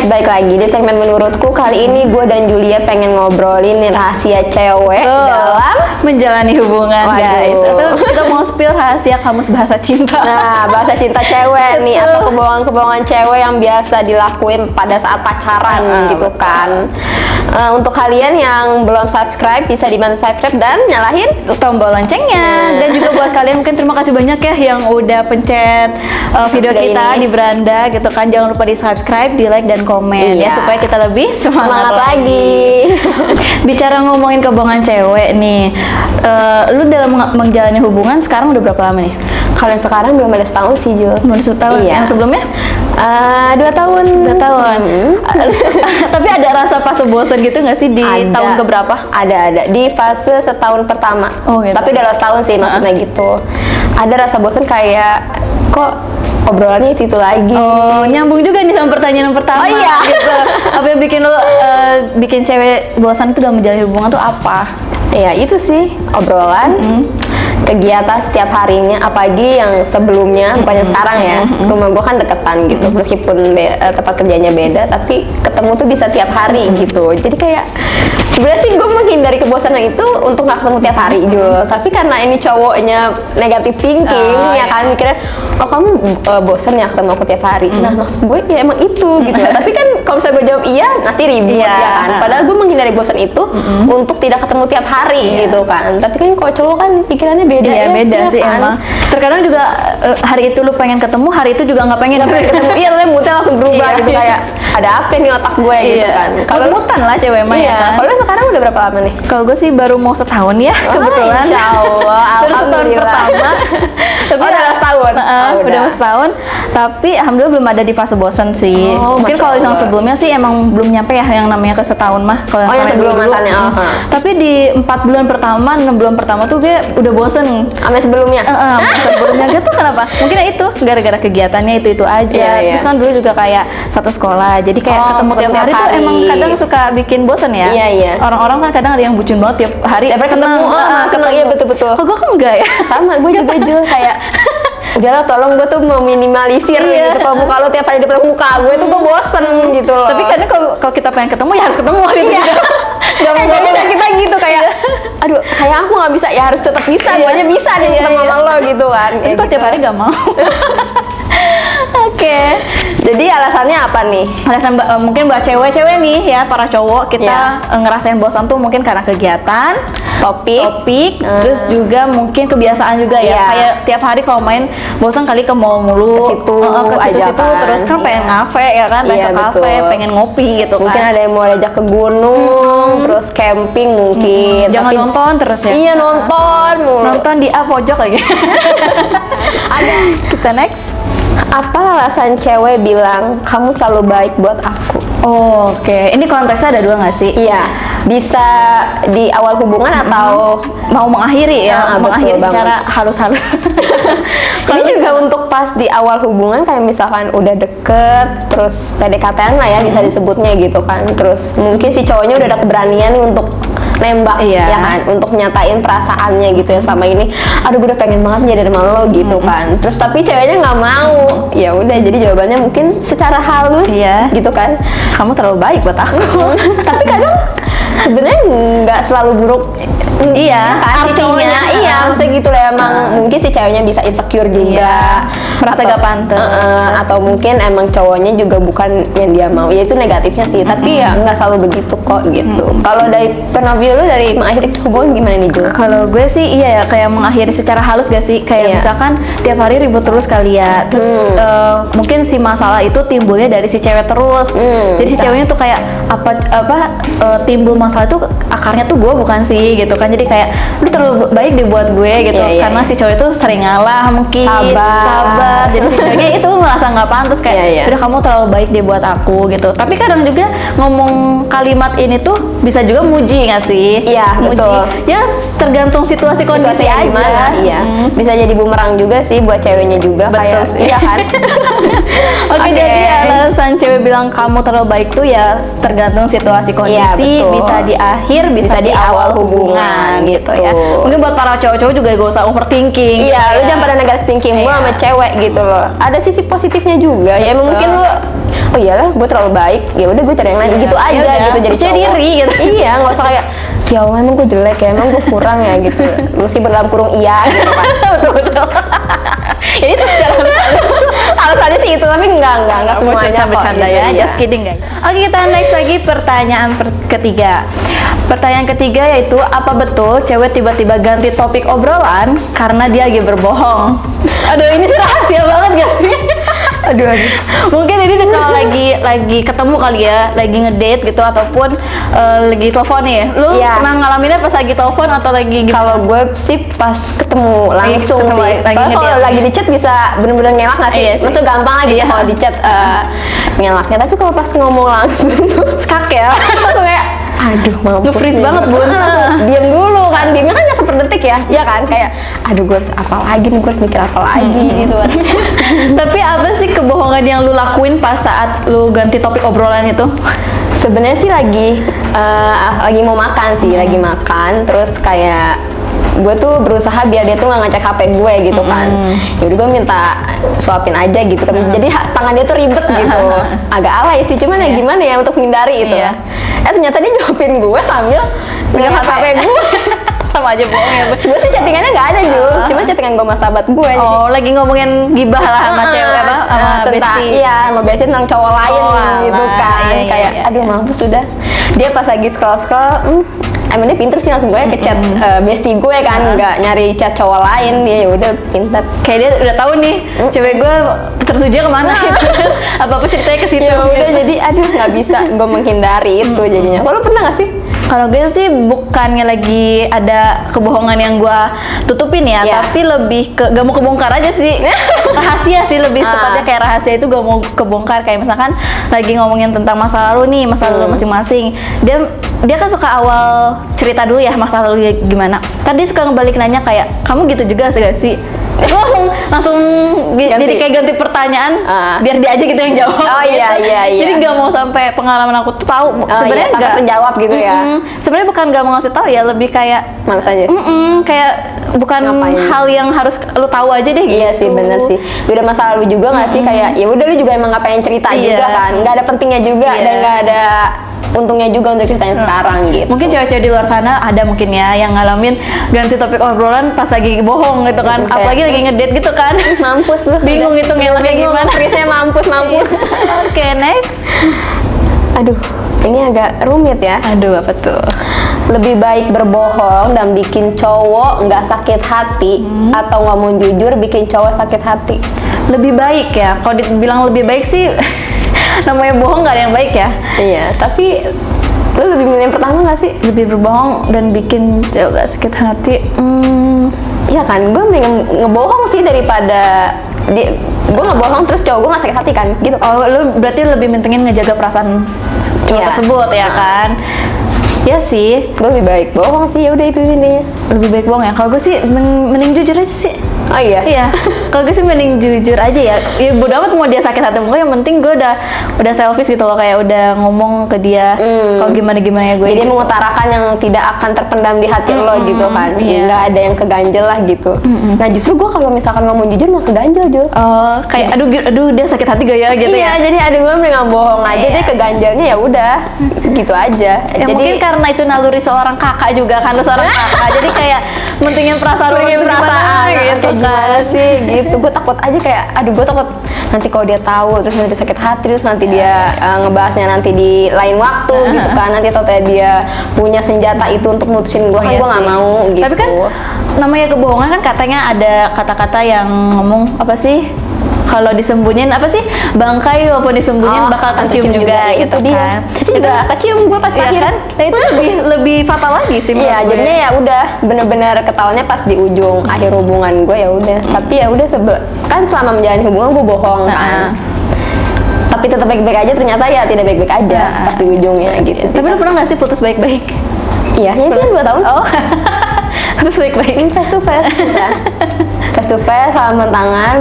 Baik lagi di segmen menurutku kali ini gue dan Julia pengen ngobrolin nih rahasia cewek dalam menjalani hubungan. Waduh. Guys. Atau kita mau spill rahasia kamus bahasa cinta. Nah, bahasa cinta cewek nih atau kebohongan-kebohongan cewek yang biasa dilakuin pada saat pacaran gitu kan. Untuk kalian yang belum subscribe bisa dibantu subscribe dan nyalahin tombol loncengnya. Dan juga buat kalian mungkin terima kasih banyak ya yang udah pencet video kita di beranda gitu kan. Jangan lupa di subscribe, di like dan komen ya supaya kita lebih semangat lagi. Bicara ngomongin kebohongan cewek nih, lu dalam menjalani hubungan sekarang udah berapa lama nih? Kalau yang sekarang belum ada setahun sih, Jul. Belum setahun. Iya. Yang sebelumnya? 2 tahun. 2 tahun. Tapi ada rasa fase bosan gitu nggak sih di tahun keberapa? Ada. Di fase setahun pertama. Oh, gitu. Tapi udah setahun sih maksudnya gitu. Ada rasa bosan kayak kok obrolannya itu lagi. Oh, nyambung juga nih sama pertanyaan yang pertama. Oh iya. Gitu. Apa yang bikin lo bikin cewek bosan itu dalam menjalani hubungan tuh apa? Ya itu sih obrolan. Kegiatan setiap harinya, apalagi yang sebelumnya, bukannya sekarang ya. Rumah gue kan deketan gitu, meskipun tempat kerjanya beda, tapi ketemu tuh bisa tiap hari gitu. Jadi kayak sebenarnya sih gue menghindari kebosanan itu untuk nggak ketemu tiap hari Jul. Tapi karena ini cowoknya negatif thinking, ya kan mikirnya, oh kamu bosan ya ketemu aku tiap hari. Nah maksud gue ya emang itu gitu. Tapi kan kalau misalnya gue jawab iya, nanti ribut ya kan. Padahal gue menghindari bosan itu untuk tidak ketemu tiap hari gitu kan. Tapi kan kalau cowok kan pikirannya beda ya. Beda sih kan? Emang. Terkadang juga hari itu lu pengen ketemu, hari itu juga nggak pengen ketemu. Iya, lu moodnya langsung berubah gitu kayak ada apa nih otak gue gitu kan. Kalau mutan lah cewek mah ya kan. Kalau sekarang udah berapa lama nih? Kalau gue sih baru mau setahun ya kebetulan. Insya Allah, baru setahun pertama. Tapi udah setahun. Udah mau setahun. Tapi alhamdulillah belum ada di fase bosan sih. Mungkin kalau yang sebelumnya sih emang belum nyampe ya yang namanya ke setahun mah. Kalau yang sebelum mantannya. Tapi di 4 bulan pertama, 6 bulan pertama tuh gue udah bosen. Sama sebelumnya? Sebelumnya gitu kenapa? Mungkin itu gara-gara kegiatannya itu aja. Terus kan dulu juga kayak satu sekolah, jadi kayak ketemu tiap hari tuh emang kadang suka bikin bosen ya. Iya. Orang-orang kan kadang ada yang bucin banget tiap hari. Seneng. Iya betul-betul. Kok gue kan enggak ya? Sama, gue juga Jul kayak udahlah tolong gue tuh meminimalisir gitu. Kalau muka lo tiap hari di depan muka gue tuh gue bosen gitu loh. Tapi kadang kalau kita pengen ketemu ya harus ketemu gitu. Gak bisa kita gitu kayak aduh kayak aku gak bisa ya harus tetap bisa. Gue aja bisa nih ketemu sama lo gitu kan. Tapi kok tiap hari gak mau. Oke. Jadi alasannya apa nih? Alasan mungkin buat cewek-cewek nih ya, para cowok kita ngerasain bosan tuh mungkin karena kegiatan, topik, terus juga mungkin kebiasaan juga ya. Kayak tiap hari kalau main bosan kali ke mall mulu, ke situ-situ terus kan pengen ngafe ya kan, pengen ke kafe, pengen ngopi gitu kan. Mungkin ada yang mau ajak ke gunung, terus camping mungkin. Jangan nonton terus ya. Iya nonton mulu. Nonton di pojok lagi. Ada. Kita next. Apa alasan cewek bilang kamu terlalu baik buat aku? Oke. Ini konteksnya ada dua nggak sih? Iya. Bisa di awal hubungan atau mau mengakhiri ya? Mengakhiri secara halus-halus. Ini juga untuk pas di awal hubungan kayak misalkan udah deket, terus PDKT-an lah ya bisa disebutnya gitu kan. Terus mungkin si cowoknya udah ada keberanian nih untuk nembak ya kan, untuk nyatain perasaannya gitu ya sama ini. Aduh gue udah pengen banget jadi sama lo gitu kan. Terus tapi ceweknya nggak mau. Ya udah jadi jawabannya mungkin secara halus gitu kan. Kamu terlalu baik buat aku. Tapi kadang sebenarnya nggak selalu buruk. Iya, kan, si cowoknya maksudnya gitu lah emang mungkin si ceweknya bisa insecure juga, merasa gak pantas, atau mungkin emang cowoknya juga bukan yang dia mau, ya itu negatifnya sih. Tapi ya nggak selalu begitu kok gitu. Kalau dari pernah lu dari mengakhiri hubungan gimana nih Jul? Kalau gue sih iya ya kayak mengakhiri secara halus gak sih, kayak misalkan tiap hari ribut terus kali ya, terus mungkin si masalah itu timbulnya dari si cewek terus, jadi si ceweknya tuh kayak timbul masalah itu akarnya tuh gue bukan sih gitu kan, jadi kayak lu terlalu baik deh buat gue gitu, karena si cowok itu sering ngalah mungkin, sabar, jadi si ceweknya itu merasa nggak pantas kayak udah kamu terlalu baik deh buat aku gitu. Tapi kadang juga ngomong kalimat ini tuh bisa juga muji nggak sih? Iya betul. Ya tergantung situasi kondisi aja. Gimana, bisa jadi bumerang juga sih buat ceweknya juga. Betul kayak sih. Iya kan. Oke, jadi alasan cewek bilang kamu terlalu baik tuh ya tergantung situasi kondisi, bisa di akhir, bisa di awal hubungan gitu ya. Mungkin buat para cowok-cowok juga gak usah overthinking. Iya, lu jangan pada negative thinking mulu sama cewek gitu loh. Ada sisi positifnya juga. Ya mungkin lu oh iyalah gue terlalu baik, ya udah gue cari yang lain gitu aja udah, gitu, jadi percaya cowok. diri gitu. Iya, nggak usah kayak ya Allah emang gue jelek ya, emang gue kurang ya gitu, meskipun dalam kurung iya gitu kan. Betul. Ini tuh secara Alasannya sih itu, tapi enggak mau semuanya kok, bercanda gitu, ya, iya. just kidding guys. Oke, kita next lagi pertanyaan ketiga. Pertanyaan ketiga yaitu, apa betul cewek tiba-tiba ganti topik obrolan karena dia lagi berbohong? Aduh, ini sih rahasia banget gak sih? Aduh. Mungkin ini kalau lagi ketemu kali ya, lagi ngedate gitu ataupun lagi telepon nih. Lu Iya. pernah ngalaminnya pas lagi telepon atau lagi gimana? Kalau gue sih pas ketemu langsung ketemu sih. lagi Soalnya kalau ngedate. lagi di chat bisa bener-bener ngelak nggak sih? Iya sih. Maksudnya gampang lah gitu Iya. kalau di chat ngelaknya. Tapi kalau pas ngomong langsung tuh skak ya. langsung kayak aduh mampus Nge-freeze nih. banget, Bun. Diam dulu kan, diamnya kan nggak seperdetik ya, ya kan, kayak aduh gue harus apa lagi nih, gue harus mikir apa lagi gitu kan. Tapi apa sih kebohongan yang lu lakuin pas saat lu ganti topik obrolan itu? Sebenarnya sih lagi mau makan sih, lagi makan, terus kayak gue tuh berusaha biar dia tuh nggak ngecek HP gue gitu kan. Jadi gue minta suapin aja gitu kan. Jadi tangan dia tuh ribet gitu. Agak alay sih, cuman ya gimana ya untuk menghindari itu. Iya. Ternyata dia nyuapin gue sambil ngeliat HP gue. Sama aja bohong ya. Gue sih chattingannya nggak ada Jul, cuma chattingan gue sama sahabat gue. Oh, lagi ngomongin gibah lah sama cewek apa? Sama tentang bestie. iya, sama bestie tentang cowok lain gitu alah. kan. Iya, Kayak iya. aduh mampus sudah. Dia pas lagi scroll, emang dia pinter sih, langsung gue ke chat bestie gue kan, nggak nyari chat cowok lain. Dia ya udah pinter. Kayak dia udah tahu nih cewek gue tertuju kemana gitu. Apa ceritanya ke situ. Ya udah, jadi aduh nggak bisa gue menghindari itu jadinya. Kalau pernah nggak sih? Kalau gue sih bukannya lagi ada kebohongan yang gue tutupin ya, Iya. tapi lebih ke gak mau kebongkar aja sih. Rahasia sih lebih tepatnya, kayak rahasia itu gak mau kebongkar. Kayak misalkan lagi ngomongin tentang masa lalu nih, masa lalu masing-masing. Dia kan suka awal cerita dulu ya masa lalu gimana. Tadi suka ngebalik nanya kayak, kamu gitu juga gak sih? Gue langsung jadi kayak ganti pertanyaan biar dia aja gitu yang jawab. Oh iya, iya. Jadi gak mau sampai pengalaman aku tuh tahu. Sebenarnya sampai nggak terjawab gitu ya. Sebenarnya bukan gak mau ngasih tahu ya, lebih kayak Males aja. kayak bukan Ngapain? hal yang harus lu tahu aja deh gitu. Iya sih, bener sih. Udah masa lalu juga nggak sih, kayak ya udah lu juga emang nggak pengen cerita Iya. juga kan, nggak ada pentingnya juga Iya. dan nggak ada untungnya juga untuk ceritain sekarang gitu. Mungkin cewek-cewek di luar sana ada mungkin ya yang ngalamin ganti topik obrolan pas lagi bohong gitu kan. Oke. Apalagi lagi ngedate gitu kan. Mampus lu. Bingung itu ngelaknya Bingung, gimana. Krisnya mampus. Oke, next. Aduh, ini agak rumit ya. Aduh, apa tuh? Lebih baik berbohong dan bikin cowok nggak sakit hati, atau ngomong jujur bikin cowok sakit hati? Lebih baik ya. Kalau dibilang lebih baik sih namanya bohong nggak ada yang baik ya. Iya, tapi lu lebih milih yang pertama nggak sih? Lebih berbohong dan bikin cowok gak sakit hati. Iya kan, gue mending ngebohong sih daripada gue ngebohong terus cowok gue nggak sakit hati kan, gitu. Oh, lu berarti lebih mentingin ngejaga perasaan cowok Iya. tersebut ya kan? Ya sih, Gue lebih baik bohong sih, ya udah itu intinya. lebih baik bohong ya. Kalau gue sih mending jujur aja sih. Oh iya. Iya, kalau gue sih mending jujur aja ya. Ya bodo amat mau dia sakit hati enggak, yang penting gue udah selfish gitu loh, kayak udah ngomong ke dia kalau gimana ya gue. Jadi gitu. mengutarakan yang tidak akan terpendam di hati lo gitu kan, iya. nggak ada yang keganjel lah gitu. Nah justru gue kalau misalkan ngomong jujur mah keganjel Jul. Oh, kayak aduh dia sakit hati gak ya gitu Iya, ya. jadi aduh gue mendingan bohong aja Iya. deh, keganjelnya ya udah gitu aja. Ya Jadi mungkin karena itu naluri seorang kakak juga kan, lu seorang kakak. Jadi kayak mentingin perasaan lu pengen itu gimana perasaan gitu kayak kan. gimana sih gitu. Gue takut aja kayak aduh gue takut nanti kalau dia tahu terus nanti sakit hati, terus nanti dia ngebahasnya nanti di lain waktu gitu kan, nanti atau dia punya senjata itu untuk mutusin gue, kan Iya gue nggak sih. mau gitu. Tapi kan namanya kebohongan kan katanya ada kata-kata yang ngomong apa sih? Kalau disembunyiin apa sih? Bangkai walaupun disembunyiin bakal kecium juga gitu itu dia. kan. Itu juga kecium gue pas Iya akhir. kan? Nah itu lebih fatal lagi sih menurut Iya, gue. jadinya ya udah bener-bener ketahuannya pas di ujung akhir hubungan gue ya udah. Tapi ya udah kan selama menjalani hubungan gue bohong kan. Tapi tetap baik-baik aja, ternyata ya tidak baik-baik aja pas di ujungnya gitu sih. Tapi lu pernah nggak sih putus baik-baik? Iya, itu kan 2 tahun. Oh, putus baik-baik. Face to face ya. Face to face, salaman tangan,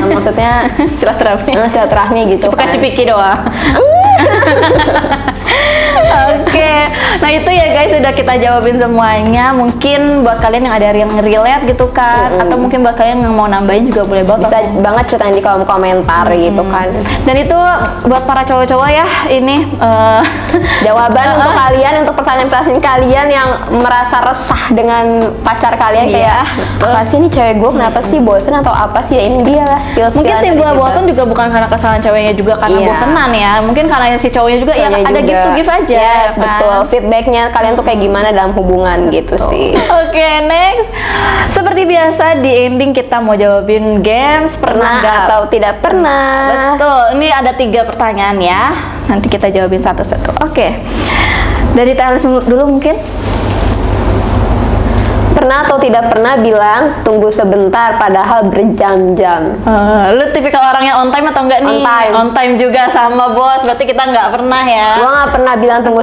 maksudnya Silaturahmi. silaturahmi gitu kan. Cipika-cipiki doang. Oke, nah itu ya guys, sudah kita jawabin semuanya. Mungkin buat kalian yang ada yang relate gitu kan, atau mungkin buat kalian yang mau nambahin juga boleh banget. Bisa banget ceritain di kolom komentar gitu kan. Dan itu buat para cowok-cowok ya, ini Jawaban untuk kalian, untuk pertanyaan-pertanyaan kalian yang merasa resah dengan pacar kalian, kayak apa sih ini cewek gue kenapa sih bosen atau apa sih, ya ini dia lah skill-skill mungkin timbul dari kita. bosan juga bukan karena kesalahan ceweknya juga, karena bosenan ya. Mungkin karena si cowoknya juga ya ada give to give aja. Yes, kan? betul. Feedbacknya kalian tuh kayak gimana dalam hubungan gitu sih. Oke, next. Seperti biasa di ending kita mau jawabin games pernah nggak atau tidak pernah. Betul. Ini ada 3 pertanyaan ya. Nanti kita jawabin satu-satu. Oke. Dari Thales dulu mungkin. Pernah atau tidak pernah bilang tunggu sebentar padahal berjam-jam? Lu tipikal orang yang on time atau enggak nih? On time. On time juga sama bos. Berarti kita nggak pernah ya. Gua nggak pernah bilang tunggu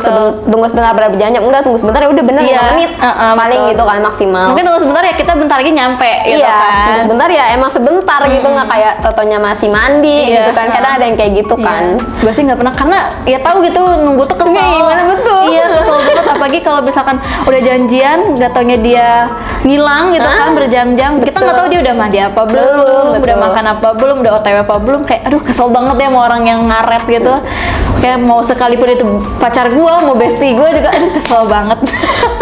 sebentar padahal berjam-jam. Enggak, tunggu sebentar ya udah bener 5 menit. Paling betul. gitu kan maksimal. Mungkin tunggu sebentar ya, kita bentar lagi nyampe gitu Iya, kan. tunggu sebentar ya emang sebentar gitu, nggak kayak totonya masih mandi gitu kan. Kadang ada yang kayak gitu kan. Gue sih nggak pernah, karena ya tahu gitu nunggu tuh kesel. Gimana betul. Iya, kesel banget. Apalagi kalau misalkan udah janjian, nggak taunya dia ngilang gitu kan berjam-jam. Kita nggak tahu dia udah mandi apa belum, udah makan apa belum, udah OTW apa belum. Kayak aduh kesel banget ya sama orang yang ngaret gitu. Kayak mau sekalipun itu pacar gua, mau bestie gua juga aduh kesel banget.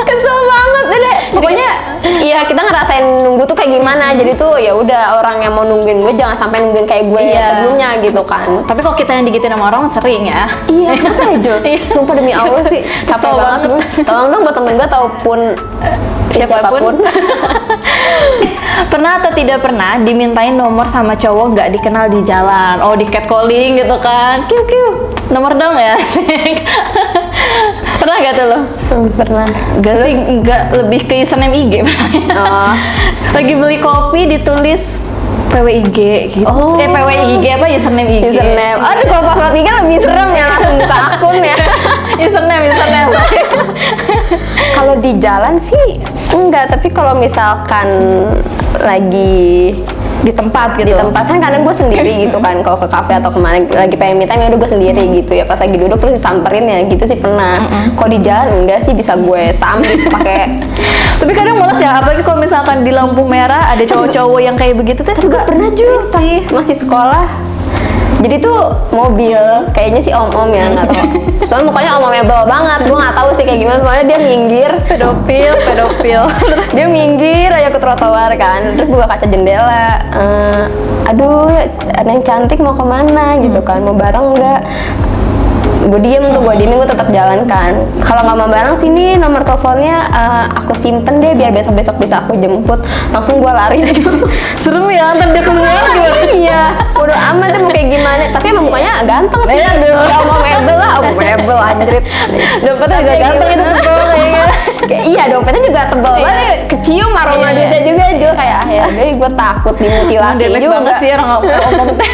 Kesel banget deh. Pokoknya iya, kita ngerasain nunggu tuh kayak gimana. Jadi tuh ya udah, orang yang mau nungguin gue jangan sampai nungguin kayak gue sebelumnya gitu kan. Tapi kalau kita yang digituin sama orang sering ya. Iya, kenapa ya Jo? Sumpah demi Allah sih capek Kesel banget gue. Tolong dong buat temen gue ataupun siapapun. Pernah atau tidak pernah dimintain nomor sama cowok nggak dikenal di jalan? Oh, di catcalling gitu kan? Kiu kiu, nomor dong ya. Pernah gak tuh lo? Pernah. Gak sih, nggak, lebih ke username IG pernah ya. Oh. Lagi beli kopi ditulis PWIG gitu. Oh. PWIG apa username IG? Username. Aduh, kalau password IG lebih serem ya, langsung buka akun ya. username. Kalau di jalan sih enggak, tapi kalau misalkan lagi Di tempat gitu. di tempat kan kadang gue sendiri gitu kan, kalau ke kafe atau kemana lagi pengen me time ya udah gue sendiri gitu ya, pas lagi duduk terus disamperin ya gitu sih pernah. Kalau di jalan enggak sih, bisa gue sambit pakai. Tapi kadang males ya, apalagi kalau misalkan di lampu merah ada cowok-cowok yang kayak begitu tuh juga Pernah juga sih. masih sekolah. Jadi tuh mobil kayaknya sih om-om ya, nggak tahu. Soalnya mukanya om-omnya bawa banget, gue nggak tahu sih kayak gimana. Soalnya dia minggir, pedofil. dia minggir aja ke trotoar kan, terus buka kaca jendela. Aduh, ada yang cantik mau kemana gitu kan, mau bareng nggak? Gue diem, gue tetap jalan kan. Kalau nggak mau bareng sini nomor teleponnya aku simpen deh biar besok bisa aku jemput. Langsung gue lari. Serem ya, ntar dia keluar gimana? Iya, bodo amat deh mau kayak gimana. Tapi emang mukanya ganteng sih. Ya mau mebel lah, mebel anjrit. Dompetnya agak ganteng itu tebel kayaknya. Iya, dompetnya juga tebel banget. Kecium aroma duitnya juga kayak akhirnya gue takut dimutilasi Delek juga. banget sih orang ngomong teh.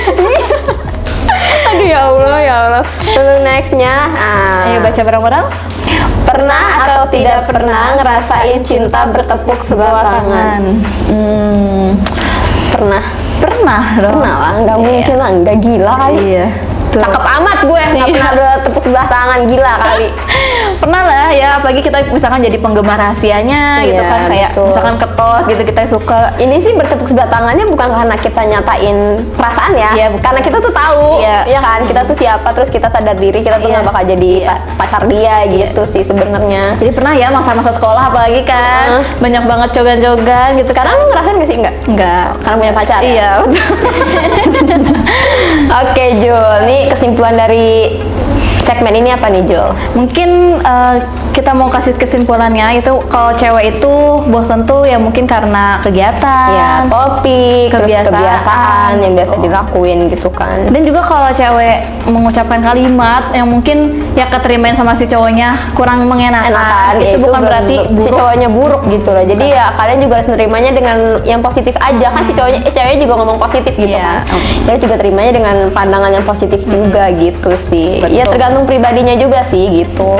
Aduh ya Allah. Untuk nextnya, Ayo baca bareng-bareng. pernah atau tidak pernah ngerasain cinta bertepuk sebelah tangan? Pernah dong. Pernah lah, nggak mungkin lah, nggak gila kali. Iya. Tuh. Cakep amat gue, nggak pernah bertepuk sebelah tangan, gila kali. Pernah lah ya, apalagi kita misalkan jadi penggemar rahasianya gitu Iya, kan, kayak betul. misalkan ketos gitu kita suka. Ini sih bertepuk sebelah tangannya bukan karena kita nyatain perasaan ya, Iya, bukan. karena kita tuh tahu, Iya. ya kan, kita tuh siapa, terus kita sadar diri kita tuh Iya. nggak bakal jadi pacar dia gitu sih sebenarnya. Jadi pernah ya masa-masa sekolah apalagi kan, banyak banget cogan-cogan gitu. Sekarang lu ngerasain nggak sih? Enggak. Karena punya pacar. Ya? Iya, betul. Oke Jul, nih kesimpulan dari segmen ini apa nih Jul? Mungkin kita mau kasih kesimpulannya itu kalau cewek itu bosan tuh ya mungkin karena kegiatan, Ya, topik, terus kebiasaan yang biasa gitu. dilakuin gitu kan. Dan juga kalau cewek mengucapkan kalimat yang mungkin ya keterimain sama si cowoknya kurang mengenakan, Enakan, ya itu bukan belum berarti tentu si buruk. cowoknya buruk gitu loh. Jadi ya kalian juga harus menerimanya dengan yang positif aja kan, si ceweknya juga ngomong positif gitu Iya. kan. Jadi juga terimanya dengan pandangan yang positif juga gitu sih. Betul. Ya tergantung pribadinya juga sih gitu.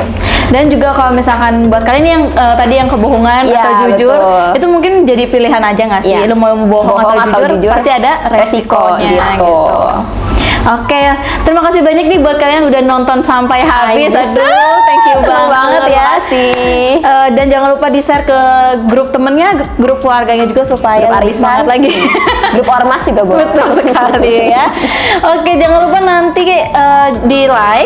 Dan juga kalau misalkan buat kalian yang tadi yang kebohongan Iya, atau jujur, betul. itu mungkin jadi pilihan aja nggak sih? Iya. Lu mau bohong atau jujur, pasti ada resikonya resiko gitu. Oke, terima kasih banyak nih buat kalian udah nonton sampai habis. Aduh, thank you banget ya. Makasih. Dan jangan lupa di-share ke grup temennya, grup keluarganya juga supaya Grup lebih arisan. semangat lagi. Grup ormas juga boleh. Betul sekali ya. Oke, jangan lupa nanti di like,